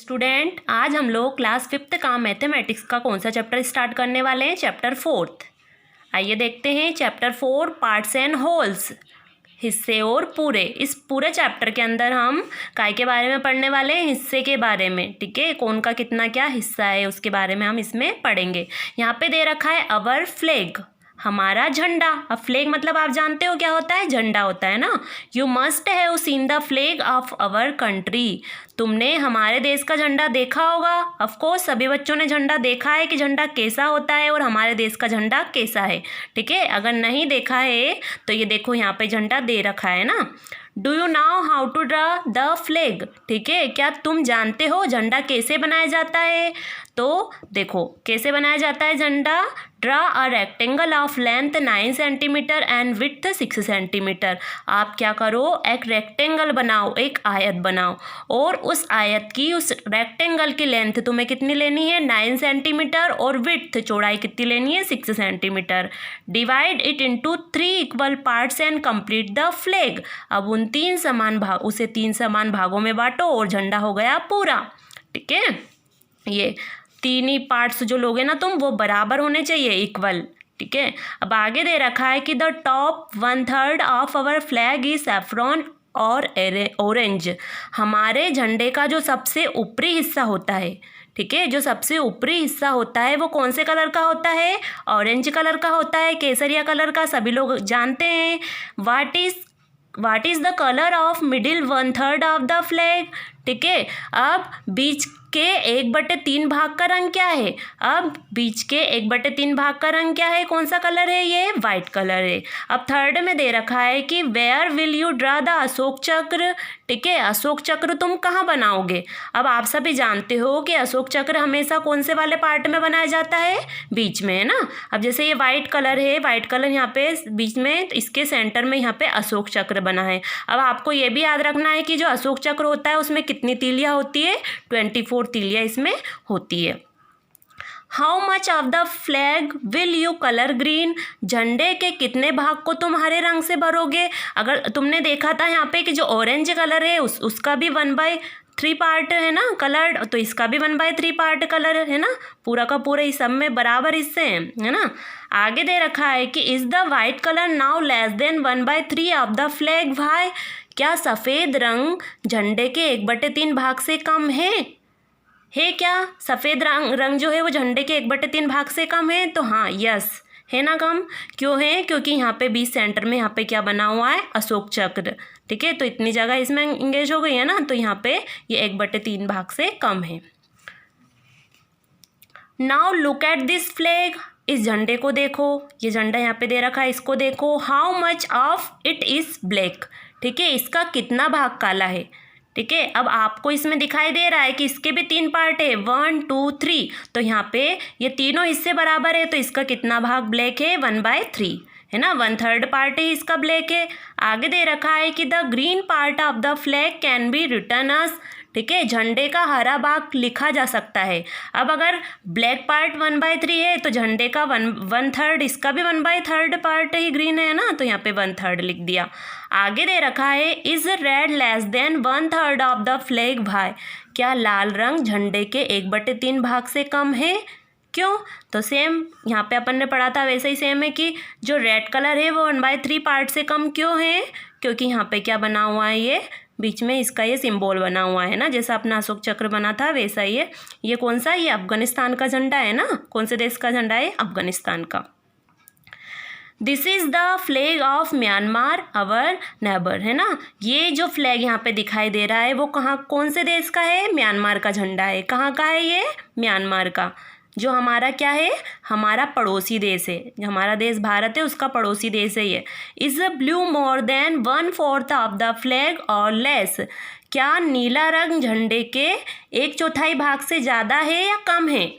Student, आज हम लोग क्लास 5th का मैथमेटिक्स का कौन सा चैप्टर स्टार्ट करने वाले हैं? Chapter 4th। आइए देखते हैं चैप्टर 4 पार्ट्स एंड होल्स, हिस्से और पूरे। इस पूरे चैप्टर के अंदर हम काय के बारे में पढ़ने वाले हैं? हिस्से के बारे में। ठीक है, कौन का कितना क्या हिस्सा है उसके बारे में हम इसमें पढ़ेंगे। यहाँ पे दे रखा है अवर फ्लैग, हमारा झंडा। अब फ्लैग मतलब आप जानते हो क्या होता है? झंडा होता है ना। You must have seen the flag of our country. तुमने हमारे देश का झंडा देखा होगा। ऑफ कोर्स सभी बच्चों ने झंडा देखा है कि झंडा कैसा होता है और हमारे देश का झंडा कैसा है। ठीक है, अगर नहीं देखा है तो ये देखो यहाँ पे झंडा दे रखा है ना। Do you know how to draw the flag? ठीक है, क्या तुम जानते हो झंडा कैसे बनाया जाता है? तो देखो कैसे बनाया जाता है झंडा। Draw a rectangle of length 9 centimetre and width 6 centimetre. आप क्या करो, एक रेक्टेंगल बनाओ, एक आयत बनाओ, और उस आयत की, उस रेक्टेंगल की लेंथ तुम्हें कितनी लेनी है? 9 सेंटीमीटर, और विड्थ चौड़ाई कितनी लेनी है? 6 centimetre. Divide it into 3 equal parts and complete the flag. अब उन 3 समान भाग, उसे 3 समान भागों में बांटो और झंडा हो गया पूरा। ठीक है, ये 3 ही पार्ट्स जो लोगे ना तुम, वो बराबर होने चाहिए, इक्वल। ठीक है, अब आगे दे रखा है कि the top 1/3 of our flag is saffron और ऑरेंज। हमारे झंडे का जो सबसे ऊपरी हिस्सा होता है, ठीक है, जो सबसे ऊपरी हिस्सा होता है वो कौन से कलर का होता है? ऑरेंज कलर का होता है, केसरिया कलर का, सभी लोग जानते हैं। What is the colour of middle 1/3 of the flag? ठीक है, अब बीच के 1/3 भाग का रंग क्या है? अब बीच के 1/3 भाग का रंग क्या है? कौन सा कलर है? ये वाइट कलर है। अब थर्ड में दे रखा है कि where will you draw the Ashoka Chakra? ठीक है, अशोक चक्र तुम कहाँ बनाओगे? अब आप सभी जानते हो कि अशोक चक्र हमेशा कौन से वाले पार्ट में बनाया जाता है? बीच में, है ना। अब जैसे ये वाइट कलर है, वाइट कलर यहाँ पे बीच में, इसके सेंटर में यहाँ पे अशोक चक्र बना है। अब आपको ये भी याद रखना है कि जो अशोक चक्र होता है उसमें कितनी तीलियाँ होती है? 24 तीलियाँ इसमें होती है। How much of the flag will you colour green? झंडे के कितने भाग को तुम हरे रंग से भरोगे? अगर तुमने देखा था यहाँ पे कि जो ऑरेंज कलर है उसका भी 1/3 पार्ट है ना कलर, तो इसका भी 1/3 पार्ट कलर है ना। पूरा का पूरा इस सब में बराबर हिस्से हैं, है ना। आगे दे रखा है कि is the white colour now less than 1/3 of the flag? भाई, क्या सफ़ेद रंग झंडे के 1/3 भाग से कम है क्या? सफ़ेद रंग जो है वो झंडे के 1/3 भाग से कम है? तो हाँ, यस है ना, कम। क्यों है? क्योंकि यहाँ पे बीच सेंटर में यहाँ पे क्या बना हुआ है? अशोक चक्र। ठीक है, तो इतनी जगह इसमें इंगेज हो गई है ना, तो यहाँ पे ये 1/3 भाग से कम है। Now look at this flag. इस झंडे को देखो, ये झंडा यहाँ पे दे रखा है, इसको देखो। How much of it is black? ठीक है, इसका कितना भाग काला है? ठीक है, अब आपको इसमें दिखाई दे रहा है कि इसके भी 3 पार्ट है, 1 2 3। तो यहाँ पे ये तीनों हिस्से बराबर है, तो इसका कितना भाग ब्लैक है? 1/3 है ना, 1/3 पार्ट ही इसका ब्लैक है। आगे दे रखा है कि the green part of the flag can be written as. ठीक है, झंडे का हरा भाग लिखा जा सकता है। अब अगर ब्लैक पार्ट 1/3 है तो झंडे का 1/3, इसका भी 1/3 पार्ट ही ग्रीन है ना, तो यहाँ पे 1/3 लिख दिया। आगे दे रखा है is red less than 1/3 of the flag? भाई, क्या लाल रंग झंडे के 1/3 भाग से कम है? क्यों? तो सेम यहाँ पे अपन ने पढ़ा था वैसे ही सेम है कि जो रेड कलर है वो 1/3 पार्ट से कम क्यों है? क्योंकि यहाँ पे क्या बना हुआ है? ये बीच में इसका ये सिंबल बना हुआ है ना, जैसा अपना अशोक चक्र बना था वैसा ही ये कौन सा? ये अफगानिस्तान का झंडा है ना। कौन से देश का झंडा है? अफगानिस्तान का। This is the flag of Myanmar our neighbour, है ना। ये जो फ्लैग यहाँ पे दिखाई दे रहा है वो कहाँ, कौन से देश का है? म्यांमार का झंडा है। कहाँ का है ये? म्यांमार का, जो हमारा क्या है? हमारा पड़ोसी देश है। जो हमारा देश भारत है उसका पड़ोसी देश है ये। Is blue more than 1/4 of the flag और लेस? क्या नीला रंग झंडे के 1/4 भाग से ज़्यादा है या कम है?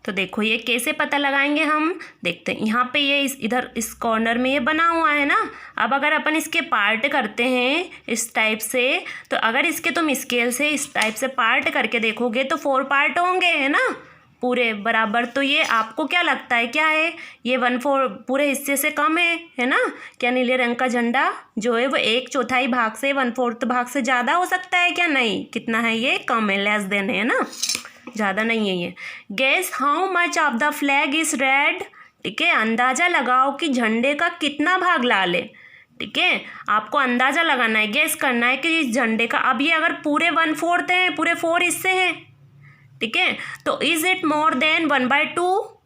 तो देखो ये कैसे पता लगाएंगे हम, देखते हैं। यहाँ पे ये इधर इस कॉर्नर में ये बना हुआ है ना। अब अगर अपन इसके पार्ट करते हैं इस टाइप से, तो अगर इसके तुम स्केल से इस टाइप से पार्ट करके देखोगे तो 4 पार्ट होंगे, है ना। पूरे बराबर। तो ये आपको क्या लगता है क्या है? ये 1/4 पूरे हिस्से से कम है ना? क्या नीले रंग का झंडा जो है वो 1/4 भाग से 1/4 भाग से ज़्यादा हो सकता है क्या? नहीं। कितना है ये? कम है, लेस देन है ना, ज़्यादा नहीं है ये। Guess how much of the flag is red. ठीक है, अंदाज़ा लगाओ कि झंडे का कितना भाग लाल है। ठीक है, आपको अंदाज़ा लगाना है, गेस करना है कि इस झंडे का, अब ये अगर पूरे 1/4 हैं, पूरे 4 हिस्से हैं, ठीक है, तो is it more than 1/2?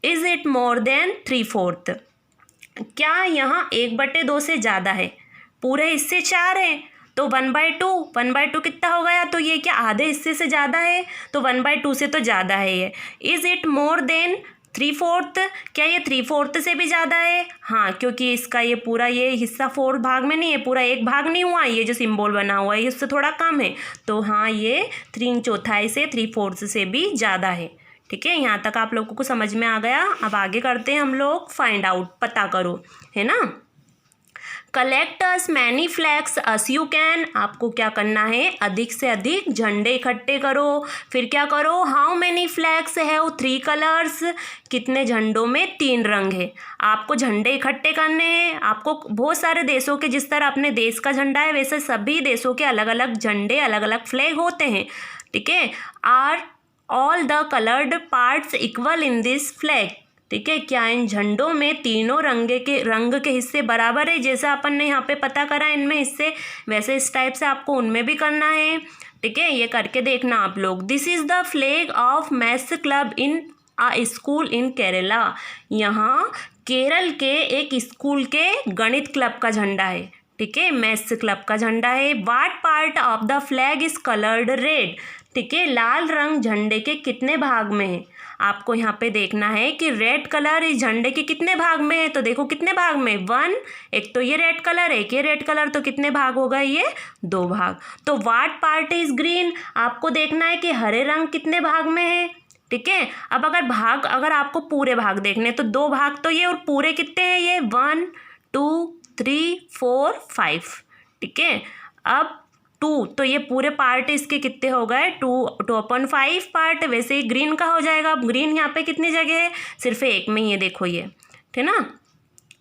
Is it more than 3/4? क्या यहाँ 1/2 से ज़्यादा है? पूरे हिस्से 4 हैं तो 1/2 कितना हो गया? तो ये क्या आधे हिस्से से ज़्यादा है? तो 1/2 से तो ज़्यादा है ये। Is it more than 3/4? क्या ये 3/4 से भी ज़्यादा है? हाँ, क्योंकि इसका ये पूरा ये हिस्सा 4 भाग में नहीं है, पूरा 1 भाग नहीं हुआ, ये जो सिंबल बना हुआ है इससे थोड़ा कम है। तो हाँ, ये 3/4 से 3/4 से भी ज़्यादा है। ठीक है, यहाँ तक आप लोगों को समझ में आ गया। अब आगे करते हैं हम लोग फाइंड आउट, पता करो, है ना। Collect us many flags us you can. आपको क्या करना है? अधिक से अधिक झंडे इकट्ठे करो। फिर क्या करो? How many flags have 3 colours. कितने झंडों में 3 रंग है? आपको झंडे इकट्ठे करने हैं। आपको बहुत सारे देशों के, जिस तरह अपने देश का झंडा है वैसे सभी देशों के अलग अलग झंडे, अलग अलग फ्लैग होते हैं। ठीक है, are all the coloured parts equal in this flag. ठीक है, क्या इन झंडों में तीनों रंग के हिस्से बराबर है? जैसा अपन ने यहाँ पे पता करा इनमें हिस्से, वैसे इस टाइप से आपको उनमें भी करना है। ठीक है, ये करके देखना आप लोग। This is the flag of maths club in a school in Kerala. यहाँ केरल के एक स्कूल के गणित क्लब का झंडा है। ठीक है, मैथ्स क्लब का झंडा है। What part of the flag is coloured red. ठीक है, लाल रंग झंडे के कितने भाग में है? आपको यहाँ पे देखना है कि रेड कलर इस झंडे के कितने भाग में है। तो देखो कितने भाग में, 1, एक तो ये रेड कलर, एक ये रेड कलर, तो कितने भाग हो गए? ये 2 भाग। तो व्हाट पार्ट इज ग्रीन। आपको देखना है कि हरे रंग कितने भाग में है। ठीक है, अब अगर आपको पूरे भाग देखने तो 2 भाग तो ये, और पूरे कितने हैं ये? 1 2 3 4 5। ठीक है, अब 2, तो ये पूरे पार्ट इसके कितने हो गए? 2/5 पार्ट। वैसे ही ग्रीन का हो जाएगा। अब ग्रीन यहाँ पे कितनी जगह है? सिर्फ एक में ही है, देखो ये, ठीक ना।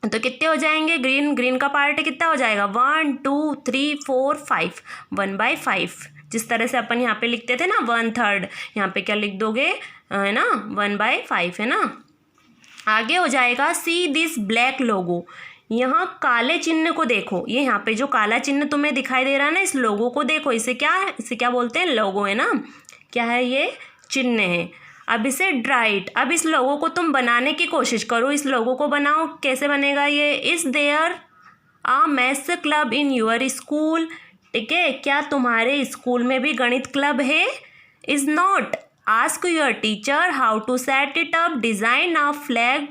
तो कितने हो जाएंगे? ग्रीन का पार्ट कितना हो जाएगा? 1 2 3 4 5, 1/5। जिस तरह से अपन यहाँ पे लिखते थे ना 1/3, यहाँ पे क्या लिख दोगे, है ना, 1/5, है ना। आगे हो जाएगा सी दिस ब्लैक लोगो। यहाँ काले चिन्ह को देखो। ये यहाँ पे जो काला चिन्ह तुम्हें दिखाई दे रहा है ना, इस लोगो को देखो। इसे क्या बोलते हैं? लोगो, है ना। क्या है ये? चिन्ह है। अब इसे ड्राइट। अब इस लोगो को तुम बनाने की कोशिश करो। इस लोगो को बनाओ। कैसे बनेगा ये? Is there a maths club in your school. ठीक है, क्या तुम्हारे स्कूल में भी गणित क्लब है? Is not. Ask your teacher how to set it up. Design a flag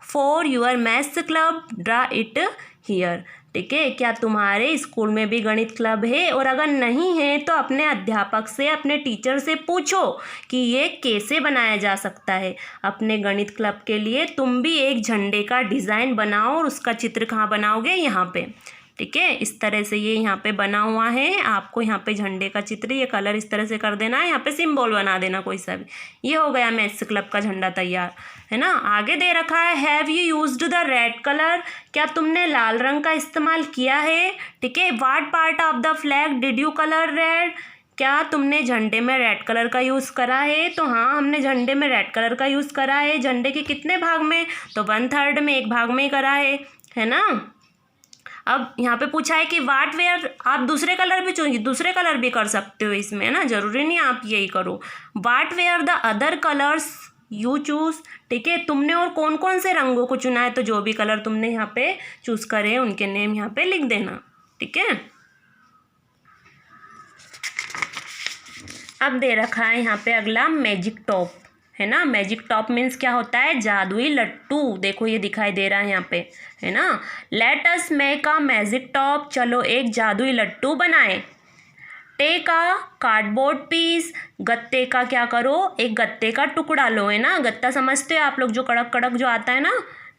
for your maths club, draw it here. ठीक है, क्या तुम्हारे स्कूल में भी गणित क्लब है? और अगर नहीं है तो अपने अध्यापक से, अपने टीचर से पूछो कि ये कैसे बनाया जा सकता है। अपने गणित क्लब के लिए तुम भी एक झंडे का डिज़ाइन बनाओ, और उसका चित्र कहाँ बनाओगे? यहाँ पे। ठीक है, इस तरह से ये यहाँ पे बना हुआ है। आपको यहाँ पे झंडे का चित्र, ये कलर इस तरह से कर देना है, यहाँ पे सिंबल बना देना कोई सा भी। ये हो गया मैथ्स क्लब का झंडा तैयार, है ना। आगे दे रखा है have you used the red colour. क्या तुमने लाल रंग का इस्तेमाल किया है? ठीक है, what part of the flag did you colour red. क्या तुमने झंडे में रेड कलर का यूज़ करा है? तो हाँ, हमने झंडे में रेड कलर का यूज़ करा है। झंडे के कितने भाग में? तो 1/3 में, एक भाग में ही करा है ना। अब यहाँ पे पूछा है कि वाट वेयर। आप दूसरे कलर भी कर सकते हो इसमें, है ना, जरूरी नहीं आप यही करो। What were the other colours you choose. ठीक है, तुमने और कौन कौन से रंगों को चुना है? तो जो भी कलर तुमने यहाँ पे चूज करे उनके नेम यहाँ पे लिख देना। ठीक है, अब दे रखा है यहाँ पे अगला मैजिक टॉप, है ना। मैजिक टॉप मीन्स क्या होता है? जादुई लट्टू। देखो ये दिखाई दे रहा है यहाँ पे, है ना। Let us make a magic top. चलो एक जादुई लट्टू बनाए। Take a cardboard piece. गत्ते का क्या करो? एक गत्ते का टुकड़ा लो, है ना। गत्ता समझते हो आप लोग, जो कड़क कड़क जो आता है ना,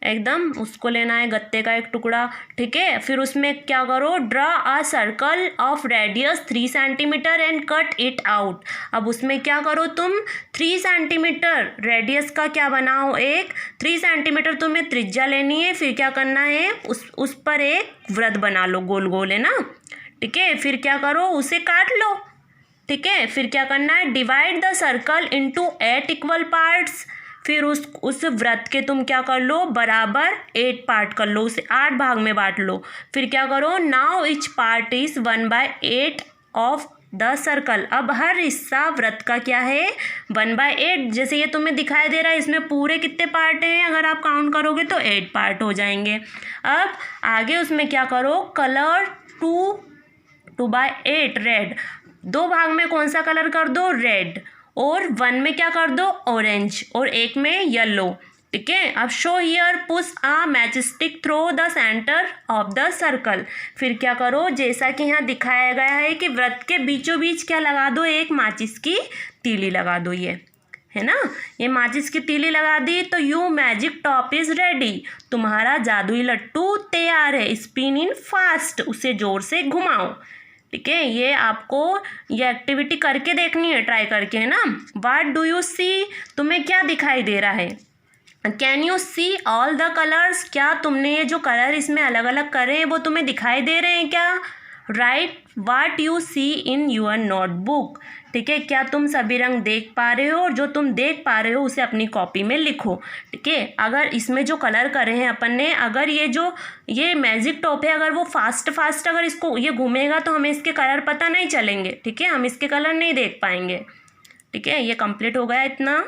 एकदम उसको लेना है, गत्ते का एक टुकड़ा, ठीक है। फिर उसमें क्या करो, draw a circle of radius 3 centimetre and cut it out. अब उसमें क्या करो तुम, 3 सेंटीमीटर रेडियस का क्या बनाओ, एक 3 सेंटीमीटर तुम्हें त्रिज्या लेनी है। फिर क्या करना है, उस पर एक वृत्त बना लो, गोल गोल है ना, ठीक है। फिर क्या करो, उसे काट लो, ठीक है। फिर क्या करना है, divide the circle into 8 equal parts. फिर उस वृत्त के तुम क्या कर लो, बराबर 8 पार्ट कर लो, उसे 8 भाग में बांट लो। फिर क्या करो, now each part is 1/8 of the circle. अब हर हिस्सा वृत्त का क्या है, 1/8। जैसे ये तुम्हें दिखाई दे रहा है, इसमें पूरे कितने पार्ट हैं, अगर आप काउंट करोगे तो 8 पार्ट हो जाएंगे। अब आगे उसमें क्या करो, कलर 2/8 रेड, 2 भाग में कौन सा कलर कर दो, रेड, और 1 में क्या कर दो, ऑरेंज, और 1 में येलो, ठीक है। अब show here push a match stick through the centre of the circle. फिर क्या करो, जैसा कि यहाँ दिखाया गया है कि वृत्त के बीचों बीच क्या लगा दो, एक माचिस की तीली लगा दो, ये है ना, ये माचिस की तीली लगा दी तो you magic top is ready, तुम्हारा जादुई लट्टू तैयार है। स्पिन इन फास्ट, उसे जोर से घुमाओ, ठीक है। ये आपको ये एक्टिविटी करके देखनी है, ट्राई करके, है ना। व्हाट डू यू सी, तुम्हें क्या दिखाई दे रहा है, can you see all the colours, क्या तुमने ये जो कलर इसमें अलग अलग करे हैं वो तुम्हें दिखाई दे रहे हैं क्या। Write what you see in your notebook, ठीक है। क्या तुम सभी रंग देख पा रहे हो, और जो तुम देख पा रहे हो उसे अपनी कॉपी में लिखो, ठीक है। अगर इसमें जो कलर करे हैं अपन ने, अगर ये मैजिक टॉप है, अगर वो फास्ट अगर इसको ये घूमेगा तो हमें इसके कलर पता नहीं चलेंगे, ठीक है, हम इसके कलर नहीं देख पाएंगे, ठीक है। ये कंप्लीट हो गया इतना।